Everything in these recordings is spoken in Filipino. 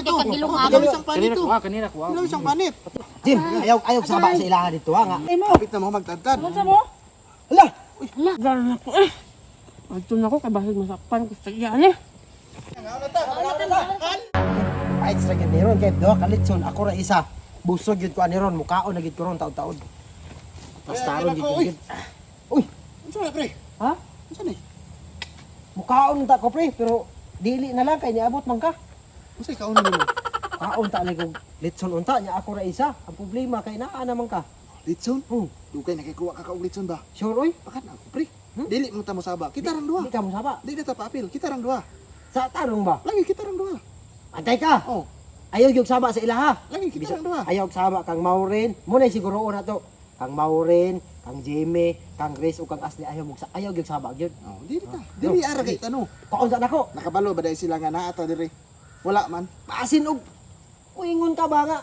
Ito, kagilong ako. ako. Isang panit to. Kanina kuha. Ilaw isang panit. Jim, ayaw saba sa ilaha dito ha nga. Kapit na mo magtantad. Ano mo? Hala! Hala, gano'n ako eh. Agto na ako, kabahig masakpan ko sa iyan eh. Kahit sa gid ni ron kay do kalitson ako ra isa. Busog gyud ko ani ron mukaon na gid ko ron taon-taon. Pastaron gid ko gid. Uy, Ano na pre? ha? Ano na? Mukaon ta ko pre pero dili na lang kay niabot man ka. Ano ikaw na mo? Kaon ta ni kog litson unta nya ako ra isa. Ang problema kay naa naman ka. Litson? Hmm. Dugay nakikuha ka kaog litson ba? Sure oy. Pakat na ako pre. Dili mo ta mo saba. Kita rang duha. Di ka mo saba. Di na ta paapil. Kita rang duha. Sa tarong ba? Lagi kita rang duha. Antay ka. Oh, Ayaw gyud saba sa ilaha. lagi kita rang duha. Ayaw saba kang Maureen. Mo na siguro na to. Kang Maureen, kang Jimmy, kang Grace o kang Ashley ayaw gyud saba gyud. Oh, dili ta. Dili ara kay tanong. Kaon sa nako. Nakabalo ba dahil sila nga naa ta diri? Wala man. Maasin og uingon ka ba nga?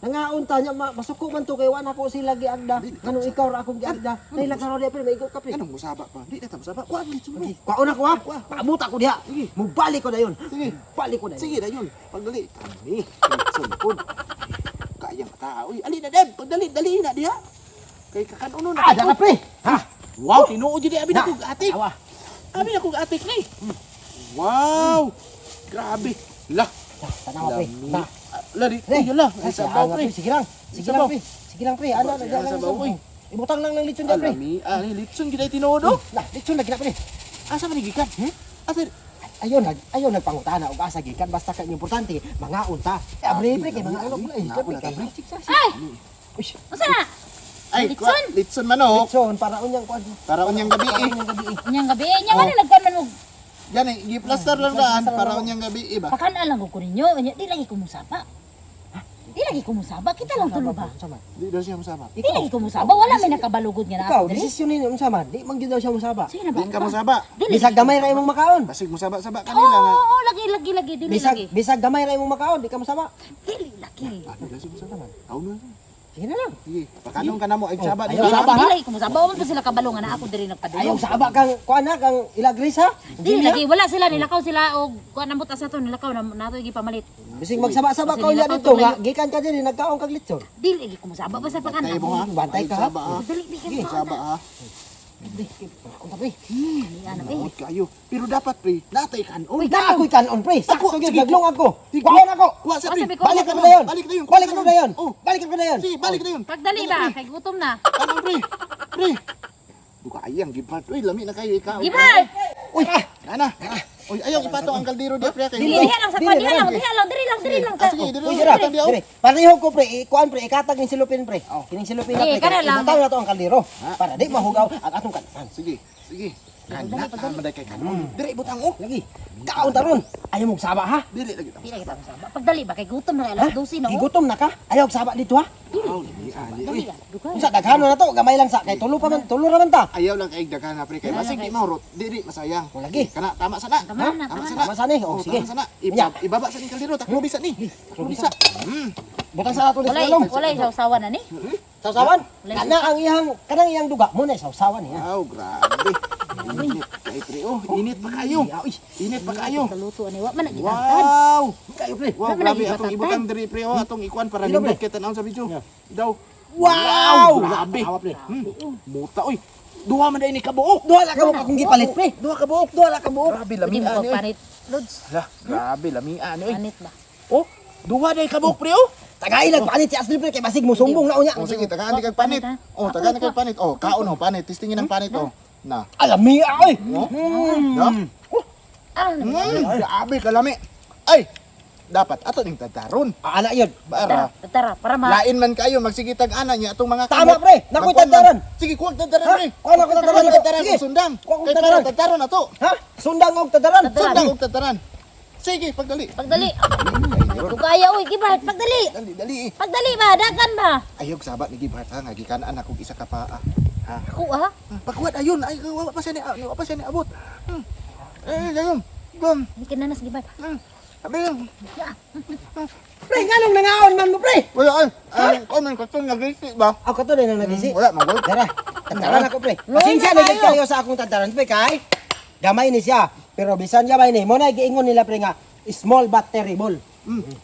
Nangaon ta nya masuko man to kay wa na ko sila giagda. Anong ikaw ra akong giagda? Dahil lang karon pre maigo ka pre. Anong musaba pa? Di na ta musaba. Kuha ang litson mo. Kaon ako ha. Paabot ako diha. Sige. Mubalik ko dayon. Sige. Balik ko dayon. Sige na yun. Pagdali. Kami. Litson po. Kaya mata. Uy, ali na dem. Pagdali. Dali na diha. Kay kakanuno na. Ada na pre. Ha? Wow, tinuod yun. Abi na kong atik. Awa. Abi na kong atik ni. Wow. Grabe. Lah. Tanawa pre. Ha. Lari. Pre. Uy, yala. Ay, Sa baw, pre. Sige lang. Sige Sa lang baw. pre. Sige lang pre. Ano na Sa lang baw, uy. Ibutang lang ng litson dyan pre. Alami. Ah, litson gina tinuod oh. Lah, litson lagi na pre. Asa man gikan? Asa Ayaw nagpangutana og asa gikan basta kay importante mga unta. Abre pre kay mga ano pula eh. Pre kay Ay! Uy, Masa na? Ay, Litson? Litson manok. litson para unyang kuan. Para unyang gabi eh. Unyang gabi. Inyang gabi, inyang ano nagkuhan man mo. Yan eh, gi-plaster lang daan para unyang gabi eh ba? Pakan alam ko ninyo, di lagi kumusaba. Di lagi kumusaba, kita lang tulo ba? Sama. Di daw siya masaba. Di lagi kumusaba, wala may nakabalugod nga na Ikaw, ako diri. desisyon ni sama. Di man gyud daw siya musaba. Sige na ba? Di ka masaba. Dili. Bisag gamay ra imong makaon. Basig musaba-saba Oo, kanila nga. oo, lagi, dili lagi. Bisag gamay ra imong makaon, di ka musaba. Dili lagi. Ah, di daw siya musaba. Tao na. Sige na lang. Sige, pakanong ka na mo ay saba di ayaw ba? saba. Di lagi kumusaba, wala pa sila kabalo nga na ako diri Ayaw nagpadulong. saba kang kuan na kang ilagris ha. Dili lagi, wala sila, nilakaw sila o kuan namot asa to, nilakaw na nato igi pamalit. Bisig magsaba-saba Kasi ka unya nilakaw dito to nga layo. gikan ka diri nagkaon kag litson. Dili lagi kumusaba, basta pakan. Tayo mo ha. Bantay ka, Ay, ha? saba ha. Dili, di ka Saba ha. Unta pre. Ano eh. Maot kayo. Pero dapat pre, natay kanon. Uy, na ako'y kanon pre. Sakto gyud sige. naglong ako. Sige. Kuhaon ako. Kuha sa pre. sabi ko, Balik ka na na dayon. Balik na yun. Balik ka na dayon. Oh, Balik ka na dayon. sige, balik na yun. Pagdali ba, kay gutom na. Ano pre? Pre. Duka ayang gibart. Uy, lami na kayo ikaw. Gibay! Uy, ana. Uy, ayaw ipatong ang kaldero di pre. Dili. Diha lang sa Dili, pa, diha lang, dili. diri lang. Ah, sige, dili. Uy, dira. Patang di ako. Dire. Pareho ko pre, ikuan pre, ikatag ni silupin pre. Kining silupin na Sige, pre. kana lang. Ibutaw na to ang kaldero para di mahugaw ang atong kanan. Sige, sige. Kana, maday kay kanon. Dire butang oh. Lagi. Kaon taron. Ayaw mong saba ha. Dili lagi. Di lagi tapos ba. Pagdali ba, kay gutom na alas 12 na. oh. Gigutom na ka. Ayaw saba dito ha. Aw, dili ali. Dali ah, duga. Unsa daghano na to, gamay lang sa kay tulo ra man ta. Ayaw lang kay daghan na pre kay basig di mahurot. Dili masayang. Lagi. Kana tama sana. Tama na, Tama tama sana. Tama sa ni. Oh, sige. Tama sana. Nya. Ibaba sa ning kaldero taklo bisa ni. Taklo bisa. Butang sa ato Walay, dito. walay sausawan na ni. Sausawan. Kanang iyang duga mo na sausawan niya. Aw, grabe. Init kay pre. Oh, init pa kayo. Init pa kayo. Kaluto ani wa man nagitantad. Wow. Kayo pre. Wow, Wala grabe lagi atong batatan. ibutang diri pre oh, atong ikuan para Dilo, nindot pre. kita naon sa video. Daw. Wow! Grabe. Awa pre. Muta oy. Duha man day ni kabuok. Duha la ka mo akong gipalit pre. Duha ka buok, duha la ka buok. Grabe Pwede mo lamian ni. oy. pagpanit. Lods, Lah, grabe lamian ni. oy. panit ba? Oh, duha day kabuok pre oh. Tagay lang panit si Asli pre kay basig mo sumbong na unya. Oh, sige, tagaan di kag panit. Panit, Oh, tagaan di kag panit. Oh, kaon ho panit. Testingin ang panit oh. Na. Alami oy. Da. Ah, Grabe kalami. Ay, dapat ato ning tataron. Ana yun. Para tara, para ma. lain man kayo magsigitag ana niya atong mga Tama, kamot. pre. Nakoy Magkuhan tataran. man. Sige, kuwag tataran Ha? pre. Kuha na ko tataran. Tataran Sige. og sundang. Kuha ko Kay tataran. para tataron na to. Ha? Sundang og tadaran. Sundang og tataran. Sige, pagdali. Pagdali. Dugaya oy, gibay, pagdali. Dali, dali. Pagdali ba, dagan ba? Ayog sabat ni Gibart ha, nga gikanaan ako isa ka paa. Ha. Ako ah. Pagkuwat ayun, ay wa pa siya ni wa pa siya ni abot. Dayon. Gum. Di kinanas gibay. Sabi lang. Pre, nganong nangaon man mo pre? Wala ay. Comment ko tong nagisi ba? Ako to din ang nagisi. Wala magol. Dara. Tadaran ako pre. Loy Pasensya na na kayo. kayo sa akong tadaran pre kay gamay ni siya. Pero bisan gamay ni mo na giingon nila pre nga Small but terrible.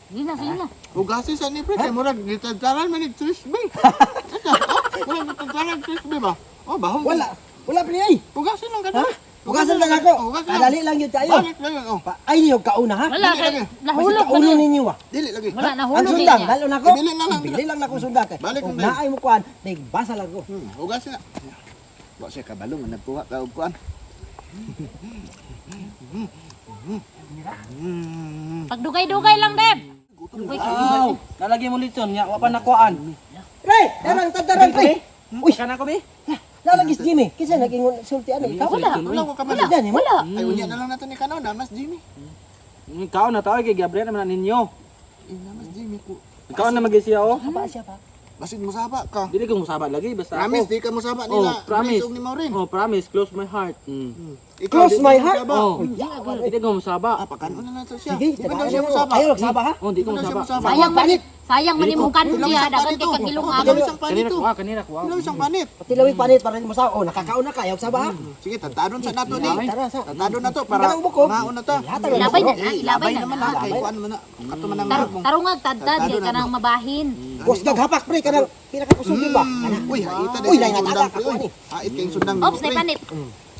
Sige na. Ugasi sa ni pre kay murag gitadtaran man ni Trisby. Wala gitadtaran Trisby ba? Oh, bahong. Wala pre ay. Ugasin lang kada. Ugasan lang ako. Ugasin. Kadali lang yun kayo. Balik lang yun, oh. Ay niyo kauna ha. Wala Dili kay lagi. nahulog ba Kauno ni? ninyo ah. Dili lagi. Wala Ang nahulog sundang, niya. lalo na ko. Ibili na lang. Bili lang na ko sundang kay. Balik Kung mo na. naay mo kuan, nagbasa lang ko. Ugasin na. Wa siya kabalo nga nagkuha ka og kuan. Pagdugay-dugay lang, Deb. Dugay ka. Aw, nalagay mo litson nya, wa pa nakuan. Pre, darang tadaran pre. Uy, kana ko be? Nalagis Jimmy. Kinsa nag-ingon sulti ano ikaw? Wala ko kabalo. Wala ni mo. Wala. Ay unya na lang nato ni Kanaw na Mas Jimmy. Ikaw na tawag kay Gabriel naman ninyo. Na Mas Jimmy ko. Ikaw na magi siya oh. Apa siya pa? Basin mo saba ka. Dili ko musaba lagi basta Promise ako. di ka mo saba Oh, nila. promise. Ug ni Maureen. Oh, promise, close my heart. Ikaw, Close di my ka heart? musaba. Oh, Yawa. dili ko musaba. Pakanon na nato siya. Sige, Di ba daw siya mo musaba? Ayo saba ha. Oh, di ko Di ba daw siya musaba. musaba? Sayang manit. Sayang man imong kanto Ilang diha isang dagan panit kay to. kagilong Oh, ako. ilang isang panit Kanina to. ko, kanina ko. Ilang isang panit. Tilawig panit para mo sa nakakaon na ka. Ayo saba ha. Sige, tadtadon sa nato ni. Tara sa. Tadtadon na to para Kanang bukog. maon na ta. Hatag na Ilabay na bukog. na, ilabay na naman na. na kay kuan man na. Kato man ang mong. Tarungag tadtad kay kanang mabahin. Bos naghapak pre kanang pinakakusog yun ba? Kana. Uy, haita Uy, dahil nay, sundang natagak pre. ako Uy, ni. hait kayong sundang. Ops, na panit.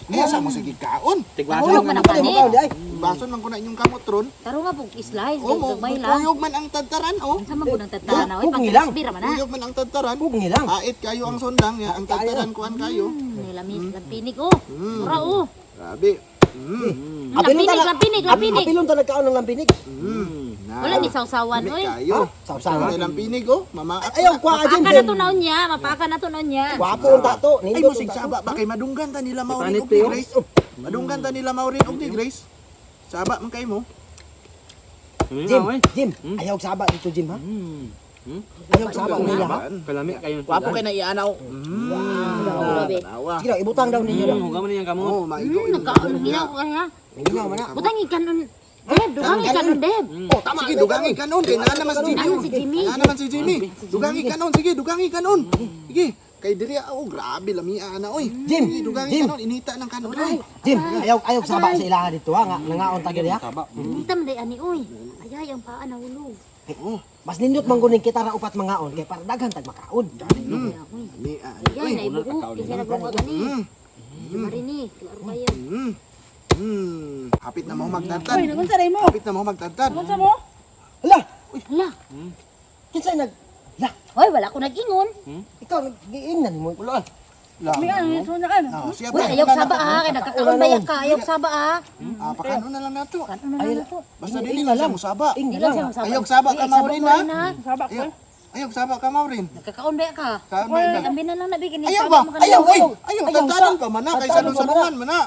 Ay, asa mo sige kaon. Nahulog man ang Pwede mo panit. kaon di ay. Bason man ko na inyong kamot ron. Tarunga pug slice, O mo, gamay lang. kuyog man ang tadtaran, oh. Sa man pud ang tadtana oy Huwag pang nilang. bira man na. Kuyog man ang tadtaran. Huwag nilang. Hait kayo ang sundang, ya, ang tadtaran kuan kayo. Nilamis lang pinig oh. Ora oh. Grabe. Lampinig. Apilon ta nagkaon ng lampinig. Wala ni sawsawan Dami oy. kayo. Sawsawan. Ang pinig, oh. Mama. Ayaw kwa Mapaka ajin. na to naon niya, mapaka na to naon niya. Wapo unta to. Ay, Nindot musig unta to. saba ba kay madunggan ta nila Maureen Panit ug ni yun. Grace. Madunggan ta nila Maureen ug ni Grace. Saba man kay mo. Jim, ayaw saba dito Jim ha. Ayaw saba nila ha. Kalami kayo. Wapo kay na ianaw. Grabe. Tawa. Sige daw, ibutang daw ninyo daw. Huwag mo niyang kamot. Oh, maigo. Nagkaon ginaw ko kaya. Ikaw man na. Butang ikanon. Deb, dugangi kanon Deb. Oh, tama. Sige, dugangi kanon. Kay naa naman si Jimmy. Naman si Jimmy. Naa naman si Jimmy. Dugangi kanon. Sige, dugangi kanon. Sige. Kay diri oh grabe lamia na oy. Jim, Sige, dugangi Jim. kanon inita ng kanon ay. Jim, ayaw saba sa ilaha dito ha. Nga nangaon ta gid ha. Itam day ani oy. Ayay ang paa nahulog. Oh, Mas nindot man guning kita ra upat mangaon kay para daghan tag makaon. lamia. Ayay na ibuok. Kaya naglungag ani. Marini, klaro kayo. Hapit na mo magtadtad. Uy, naman sa mo. Hapit na mo magtadtad. Naman sa mo. Hala, Hala. kinsa nag la, Hoy, wala ko nag-ingon. ikaw nag-giingnan mo. Wala. La. May ano, so na kan. Oh, siya Uy, ayaw saba ah. Kaya nagkakaon bayak ka. Ayaw saba ah. Pakano na lang nato. Ano na lang to? Basta dili lang siya musaba. Ing Di lang siya lang. masaba. Ayaw saba ka, Maureen, ha? Sabak ko. Ayaw saba ka Maureen. Nagkakaon bayak ka. Sabi Uy, na. lambi na lang nabigyan ni Ayaw Saba ba? mo kanina. Ayaw, ay! ayaw. Ayaw, Ayaw, tagtanon sa- ka mana. Kay tagtanon ka, salu-saluhan mana.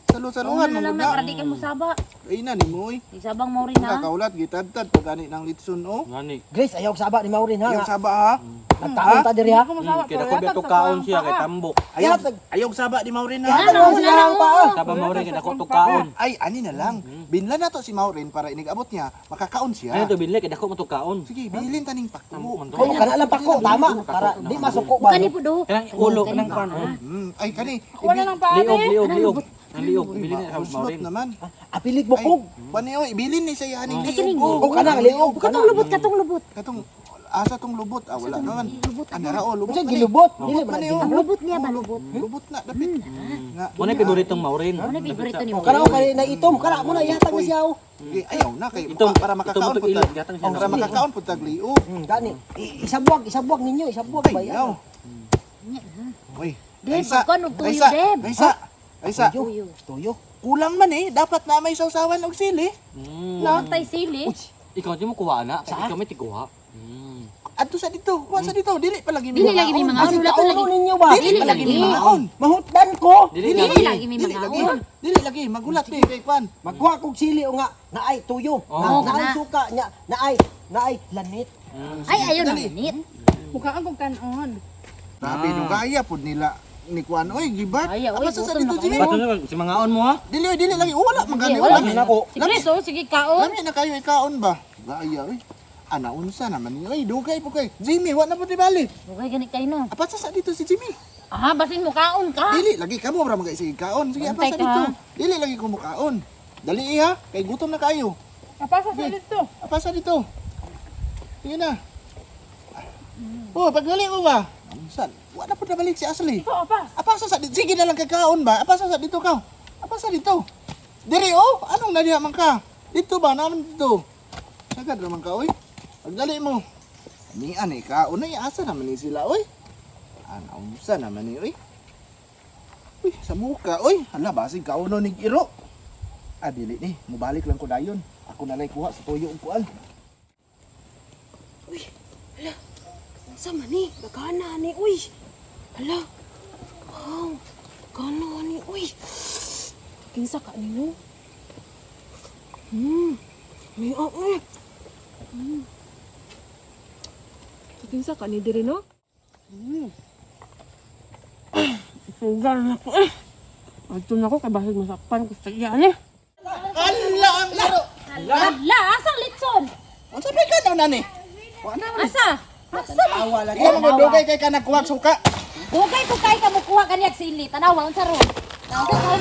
Salu-saluhan Ano na mo lang na. na para di ka mo saba. Ay na ni mo, oy. Di sabang mo rin ha. Kakaulat, gitadtad. Pagani ng litson, oh. Ngani. Grace, ayaw saba ni Maureen ha. Ayaw saba, ha? Nagtaon ta diri ha. Kaya ko beto kaon siya kay tambok. Ayaw, ayaw saba di Maureen, ha? Ano mo siya ang paa? Saba mo rin kaya ko to kaon. Ay, ani na lang. Binlan na to si Maureen para inigabot niya. Makakaon siya. Ano to binli kaya ko mo to kaon. Sige, bilhin taning pakto. Kung kana lang pako, tama para di masuko ba. Kani po do. Kanang ulo kanang pan. Ay, kani. Wala nang pa. Liog. Ang liog bili na sa Uslot Maureen. naman. Apilit Ay, bukog. pani, oy. Ibilin ni sa yaning Ay, kining. liog. O kana liog kana. Katong lubot, katong lubot. Katong asa tong lubot. Ah, wala naman. Lubot Ano ra, oh, lubot. Unsa man, gilubot? eh. Dili Lubot man man, eh, ginubot. oh. Ang lubot niya ba lubot? Lubot na, dapit. Nga. Mo na paboritong Maureen. Ano paborito ni mo? Kana o kay na itom, kana mo na ihatag na siya o. Sige, ayaw na kay Itong para makakaon itong pud ilog tag. gatang siya. Para makakaon pud tag liog. Gani. Isabuag ninyo, isabuag ba Ayaw. yan? Uy. Deb, Aysa, pagkuhan og tuyo, Aysa, Deb. Aysa. Aysa. Tuyo. Tuyo. Kulang man eh, dapat na may sausawan og sili. Lang tay sili. Ikaw di mo kuha na, kaya ikaw may tikuha. Adto sa dito, kuha sa dito, dili pa lagi Dili lagi may mga Kasi wala to kauno lagi. ninyo ba? Dili pa lagi lagi. maon. Mahutdan ko. Dili Dili lagi. lagi may Dili mga lagi. on. Dili lagi magulat ni kay Kwan. Magkuha kog sili o nga naay tuyo. Oo, Naay kana. suka nya, naay lanit. Ay, ayun ang minit. Mukha kang kanon. Grabe no kaya pud nila ni Kwan. Oy, gibat. Ay, oy, Apa sa gutom dito na Jimmy? Bato si mangaon mo ha. Dili oy, dili lagi. Wala man gani. Wala Wala man na ko. Si Chris, oh, sige kaon. Lami na kayo ikaon ba? Gaya oy. Ana unsa naman ni? Oy, dugay po kay. Jimmy, wa na pud ibalik. Dugay ganit kayo no. Apa sa dito si Jimmy? Ah, basin mo kaon ka. Dili lagi kamo ra magay sige kaon. Sige apa Bantay sa ka. dito? Dili lagi ko mukaon. Dali iya, kay gutom na kayo. Apasa sa dito. Apasa dito. Tingin na. Oh, pagbalik mo ba? Saan? Wala pa na balik si Asli. Ito, apas. Apasa sa dito? Sige na lang kakaon ba? Apasa sa dito ka? Apasa dito? Diri oh, anong nadiha man ka? Dito ba? Naman dito. Sagad naman ka, oy. Pagdali mo. Ni ani ka, unay asa naman ni sila, oy. Unsa naman ni, oy. Uy, sa muka, oy. Hala, basig ka uno ni iro. Ah, dili ni. Mubalik lang ko dayon. Ako na lang kuha sa tuyo ug kuan. Sa mani, bagana ni, uy. Hala. Wow. Gana ni, uy. Kinsa ka ni, no? May uy. Kinsa ka ni diri, no? Sugar na ko, eh. Ito na ko, kabasig masakpan ko sa iyan, eh. Ala, ang laro. Hala, asang litson? Unsa may ka na ni? Wa na. Asa? Awa lagi. Iya mo dugay kay ka nagkuha suka. Dugay ko kay ka mukuha kaniyag sili. Tanawa, unsa ron? Tanawa,